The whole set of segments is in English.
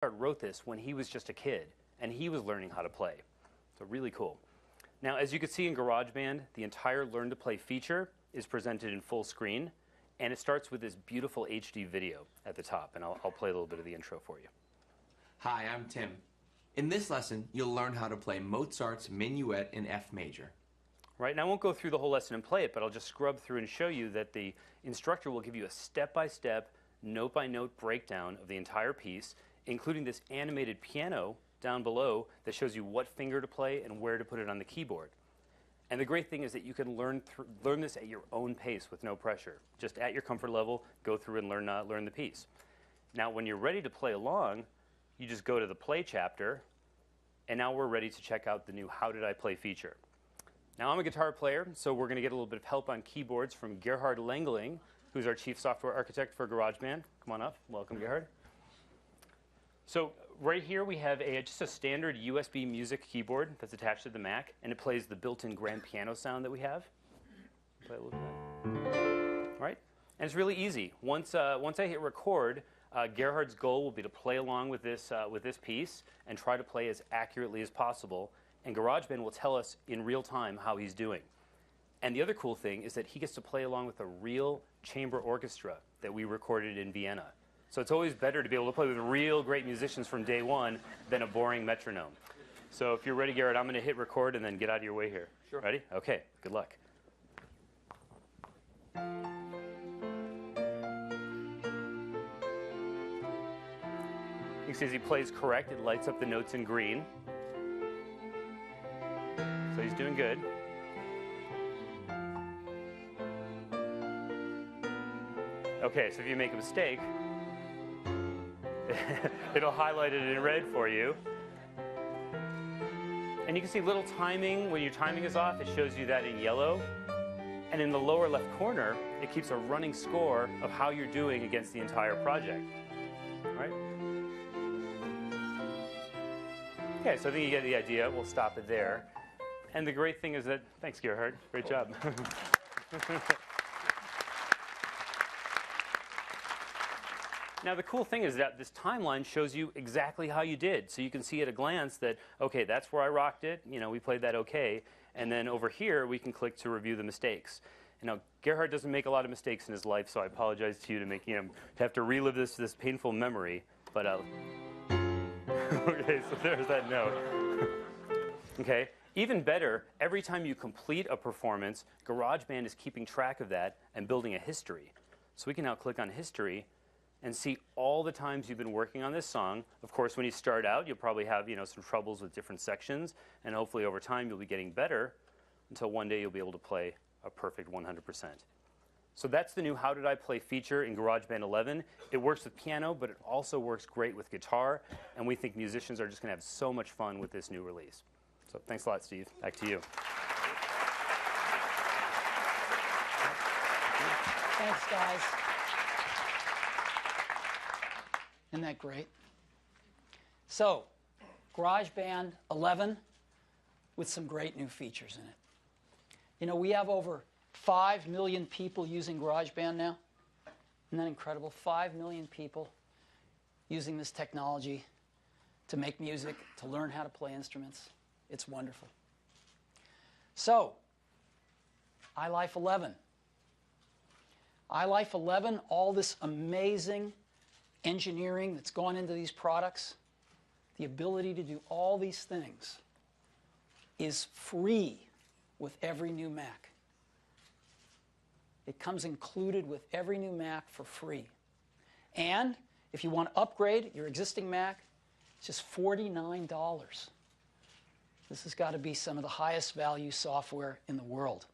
wrote this when he was just a kid, and he was learning how to play. So really cool. Now, as you can see in GarageBand, the entire Learn to Play feature is presented in full screen, and it starts with this beautiful HD video at the top, and I'll play a little bit of the intro for you. Hi, I'm Tim. In this lesson, you'll learn how to play Mozart's Minuet in F major. Right, and I won't go through the whole lesson and play it, but I'll just scrub through and show you that the instructor will give you a step-by-step, note-by-note breakdown of the entire piece, including this animated piano down below that shows you what finger to play and where to put it on the keyboard. And the great thing is that you can learn this at your own pace with no pressure. Just at your comfort level, go through and learn the piece. Now, when you're ready to play along, you just go to the play chapter, and now we're ready to check out the new How Did I Play feature. Now, I'm a guitar player, so we're going to get a little bit of help on keyboards from Gerhard Lengling, who's our chief software architect for GarageBand. Come on up. Welcome, Gerhard. So right here we have just a standard USB music keyboard that's attached to the Mac, and it plays the built-in grand piano sound that we have. Play a little bit. All right, and it's really easy. Once I hit record, Gerhard's goal will be to play along with this piece and try to play as accurately as possible. And GarageBand will tell us in real time how he's doing. And the other cool thing is that he gets to play along with a real chamber orchestra that we recorded in Vienna. So it's always better to be able to play with real great musicians from day one than a boring metronome. So if you're ready, Garrett, I'm going to hit record and then get out of your way here. Sure. Ready? Okay, good luck. You can see as he plays correct, it lights up the notes in green. So he's doing good. Okay, so if you make a mistake, it'll highlight it in red for you. And you can see little timing. When your timing is off, it shows you that in yellow. And in the lower left corner, it keeps a running score of how you're doing against the entire project. All right? Okay, so I think you get the idea. We'll stop it there. And the great thing is that, thanks, Gerhard. Great job. Now, the cool thing is that this timeline shows you exactly how you did. So you can see at a glance that, okay, that's where I rocked it. You know, we played that okay. And then over here, we can click to review the mistakes. You know, Gerhard doesn't make a lot of mistakes in his life, so I apologize to you to have to relive this painful memory. But, okay, so there's that note. Okay. Even better, every time you complete a performance, GarageBand is keeping track of that and building a history. So we can now click on History and see all the times you've been working on this song. Of course, when you start out, you'll probably have some troubles with different sections, and hopefully over time you'll be getting better until one day you'll be able to play a perfect 100%. So that's the new How Did I Play feature in GarageBand 11. It works with piano, but it also works great with guitar, and we think musicians are just going to have so much fun with this new release. So thanks a lot, Steve. Back to you. Thanks, guys. Isn't that great? So, GarageBand 11 with some great new features in it. You know, we have over 5 million people using GarageBand now. Isn't that incredible? 5 million people using this technology to make music, to learn how to play instruments. It's wonderful. So, iLife 11. iLife 11, all this amazing engineering that's gone into these products, the ability to do all these things is free with every new Mac. It comes included with every new Mac for free. And if you want to upgrade your existing Mac, it's just $49. This has got to be some of the highest value software in the world.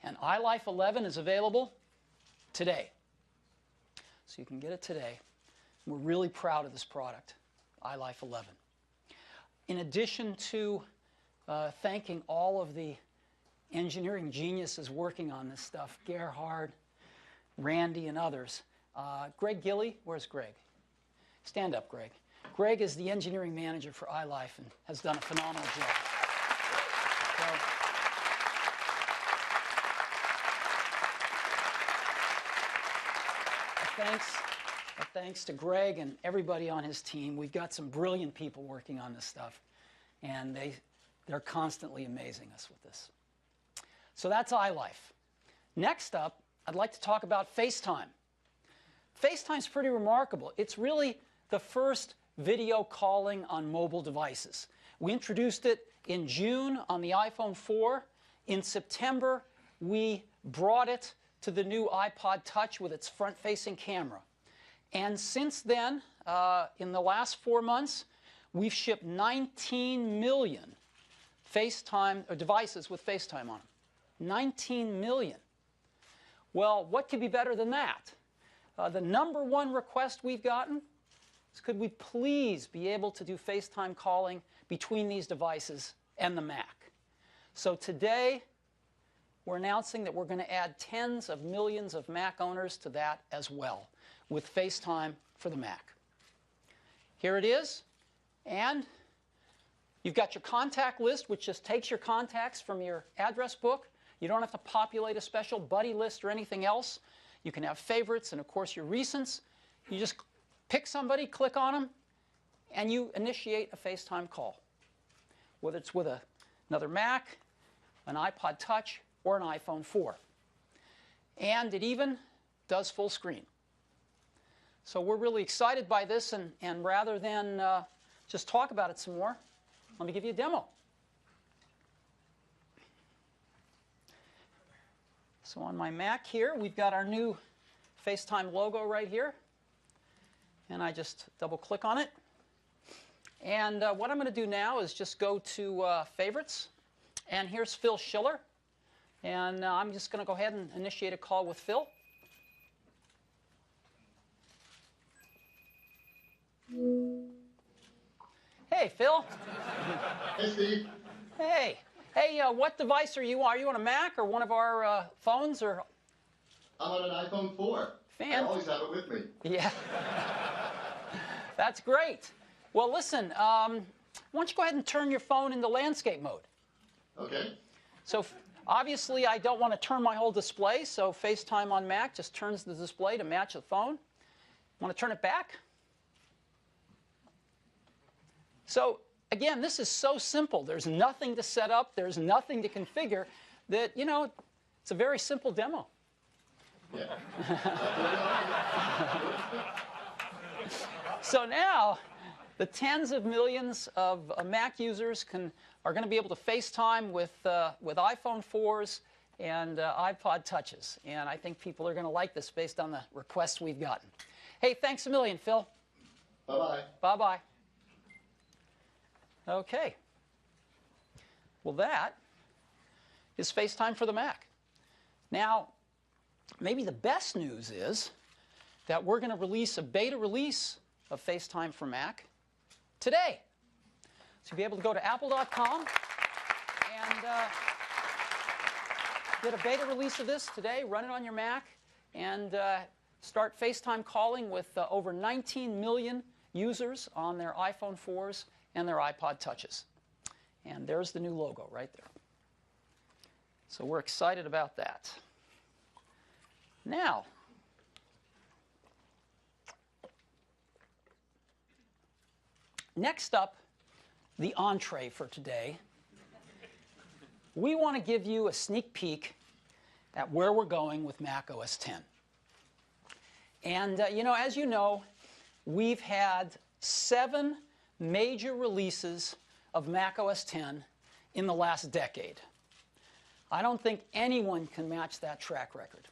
And iLife 11 is available today. So you can get it today. We're really proud of this product, iLife 11. In addition to thanking all of the engineering geniuses working on this stuff, Gerhard, Randy, and others, Greg Gilly, where's Greg? Stand up, Greg. Greg is the engineering manager for iLife and has done a phenomenal job. So, But thanks to Greg and everybody on his team, we've got some brilliant people working on this stuff, and they're constantly amazing us with this. So that's iLife. Next up, I'd like to talk about FaceTime. FaceTime's pretty remarkable. It's really the first video calling on mobile devices. We introduced it in June on the iPhone 4. In September, we brought it to the new iPod Touch with its front-facing camera. And since then, in the last 4 months, we've shipped 19 million FaceTime or devices with FaceTime on them. 19 million. Well, what could be better than that? The number one request we've gotten is, could we please be able to do FaceTime calling between these devices and the Mac? So today, we're announcing that we're going to add tens of millions of Mac owners to that as well, with FaceTime for the Mac. Here it is, and you've got your contact list, which just takes your contacts from your address book. You don't have to populate a special buddy list or anything else. You can have favorites and, of course, your recents. You just pick somebody, click on them, and you initiate a FaceTime call, whether it's with another Mac, an iPod Touch, or an iPhone 4. And it even does full screen. So we're really excited by this, and rather than just talk about it some more, let me give you a demo. So on my Mac here, we've got our new FaceTime logo right here. And I just double-click on it. And what I'm going to do now is just go to Favorites. And here's Phil Schiller. And I'm just going to go ahead and initiate a call with Phil. Hey, Phil. Hey, Steve. Hey. Hey, what device are you on? Are you on a Mac or one of our phones? Or I'm on an iPhone 4. I always have it with me. Yeah. That's great. Well, listen, why don't you go ahead and turn your phone into landscape mode? Okay. So obviously, I don't want to turn my whole display, so FaceTime on Mac just turns the display to match the phone. Want to turn it back? So again, this is so simple. There's nothing to set up. There's nothing to configure. That, you know, it's a very simple demo. Yeah. So now, the tens of millions of Mac users are going to be able to FaceTime with iPhone 4s and iPod Touches. And I think people are going to like this based on the requests we've gotten. Hey, thanks a million, Phil. Bye-bye. Bye-bye. Okay. Well, that is FaceTime for the Mac. Now, maybe the best news is that we're going to release a beta release of FaceTime for Mac today. So you'll be able to go to apple.com and get a beta release of this today, run it on your Mac, and start FaceTime calling with over 19 million users on their iPhone 4s and their iPod Touches. And there's the new logo right there. So we're excited about that. Now, next up, the entree for today. We want to give you a sneak peek at where we're going with Mac OS X. And, as you know, we've had 7 major releases of Mac OS X in the last decade. I don't think anyone can match that track record.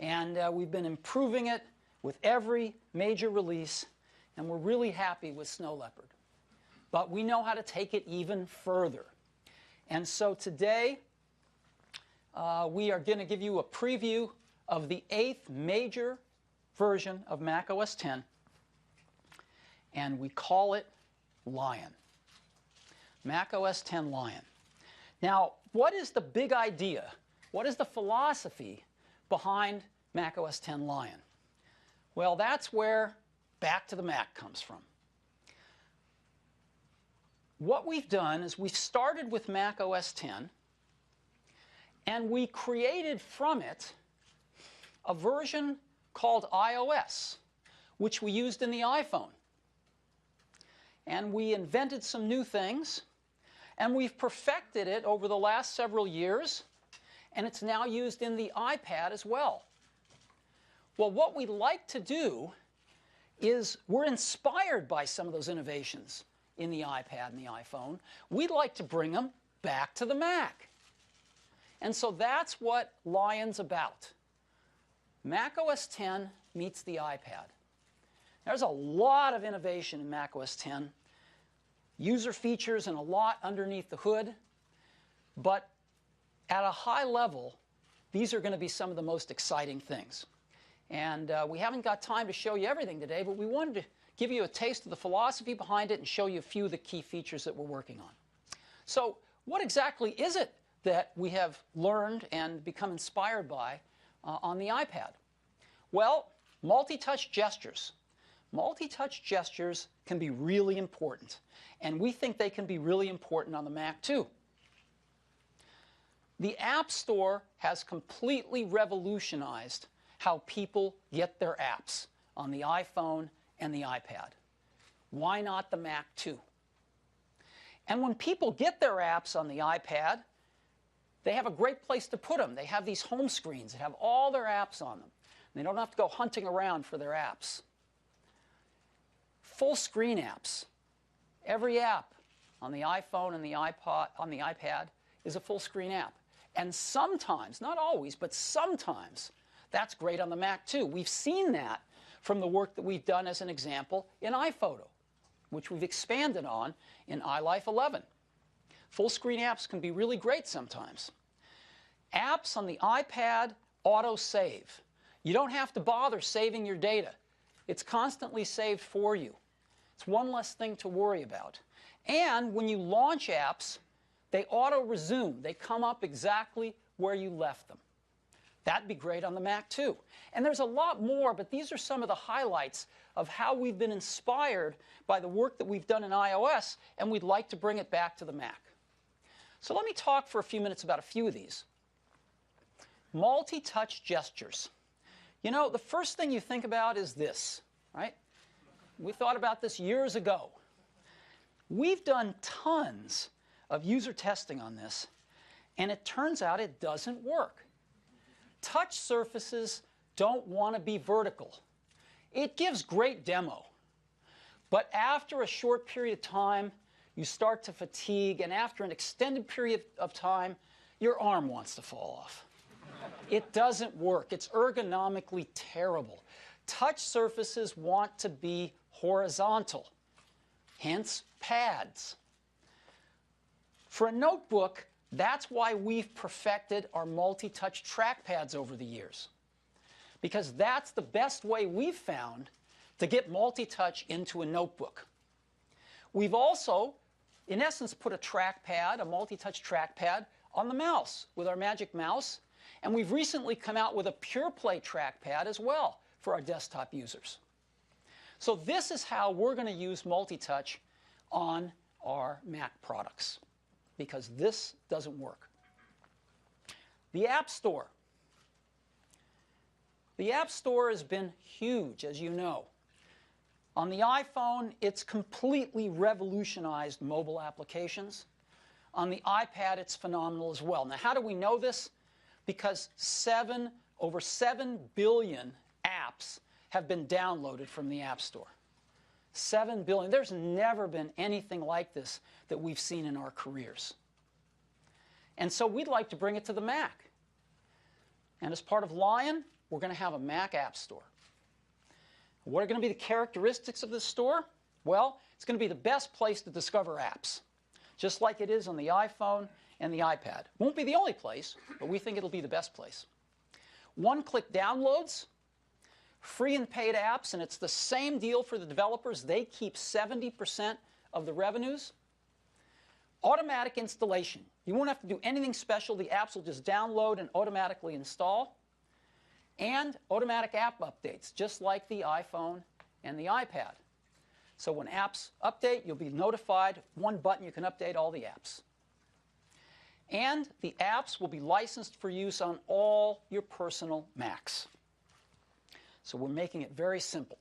And we've been improving it with every major release, and we're really happy with Snow Leopard. But we know how to take it even further. And so today, we are going to give you a preview of the 8th major version of Mac OS X, and we call it Lion. Mac OS X Lion. Now, what is the big idea? What is the philosophy behind Mac OS X Lion? Well, that's where Back to the Mac comes from. What we've done is we've started with Mac OS X, and we created from it a version called iOS, which we used in the iPhone. And we invented some new things, and we've perfected it over the last several years, and it's now used in the iPad as well. Well, what we like to do is we're inspired by some of those innovations in the iPad and the iPhone. We'd like to bring them back to the Mac. And so that's what Lion's about. Mac OS X meets the iPad. There's a lot of innovation in Mac OS X, user features and a lot underneath the hood, but at a high level, these are going to be some of the most exciting things. And we haven't got time to show you everything today, but we wanted to give you a taste of the philosophy behind it and show you a few of the key features that we're working on. So what exactly is it that we have learned and become inspired by on the iPad? Well, multi-touch gestures. Multi-touch gestures can be really important, and we think they can be really important on the Mac too. The App Store has completely revolutionized how people get their apps on the iPhone and the iPad. Why not the Mac too? And when people get their apps on the iPad, they have a great place to put them. They have these home screens that have all their apps on them. They don't have to go hunting around for their apps. Full screen apps. Every app on the iPhone and the iPad is a full screen app. And sometimes, not always, but sometimes, that's great on the Mac too. We've seen that from the work that we've done as an example in iPhoto, which we've expanded on in iLife 11. Full screen apps can be really great sometimes. Apps on the iPad auto-save. You don't have to bother saving your data. It's constantly saved for you. It's one less thing to worry about. And when you launch apps, they auto-resume. They come up exactly where you left them. That'd be great on the Mac too. And there's a lot more, but these are some of the highlights of how we've been inspired by the work that we've done in iOS, and we'd like to bring it back to the Mac. So let me talk for a few minutes about a few of these. Multi-touch gestures. You know, the first thing you think about is this, right? We thought about this years ago. We've done tons of user testing on this, and it turns out it doesn't work. Touch surfaces don't want to be vertical. It gives great demo, but after a short period of time, you start to fatigue, and after an extended period of time, your arm wants to fall off. It doesn't work. It's ergonomically terrible. Touch surfaces want to be horizontal, hence pads. For a notebook, that's why we've perfected our multi-touch trackpads over the years, because that's the best way we've found to get multi-touch into a notebook. We've also, in essence, put a trackpad, a multi-touch trackpad, on the mouse with our Magic Mouse, and we've recently come out with a PurePlay trackpad as well for our desktop users. So this is how we're going to use multi-touch on our Mac products, because this doesn't work. The App Store. The App Store has been huge, as you know. On the iPhone, it's completely revolutionized mobile applications. On the iPad, it's phenomenal as well. Now, how do we know this? Because over 7 billion apps have been downloaded from the App Store. 7 billion. There's never been anything like this that we've seen in our careers. And so we'd like to bring it to the Mac. And as part of Lion, we're going to have a Mac App Store. What are going to be the characteristics of this store? Well, it's going to be the best place to discover apps, just like it is on the iPhone and the iPad. Won't be the only place, but we think it'll be the best place. One-click downloads, free and paid apps, and it's the same deal for the developers. They keep 70% of the revenues. Automatic installation. You won't have to do anything special. The apps will just download and automatically install. And automatic app updates, just like the iPhone and the iPad. So when apps update, you'll be notified. One button, you can update all the apps. And the apps will be licensed for use on all your personal Macs. So we're making it very simple.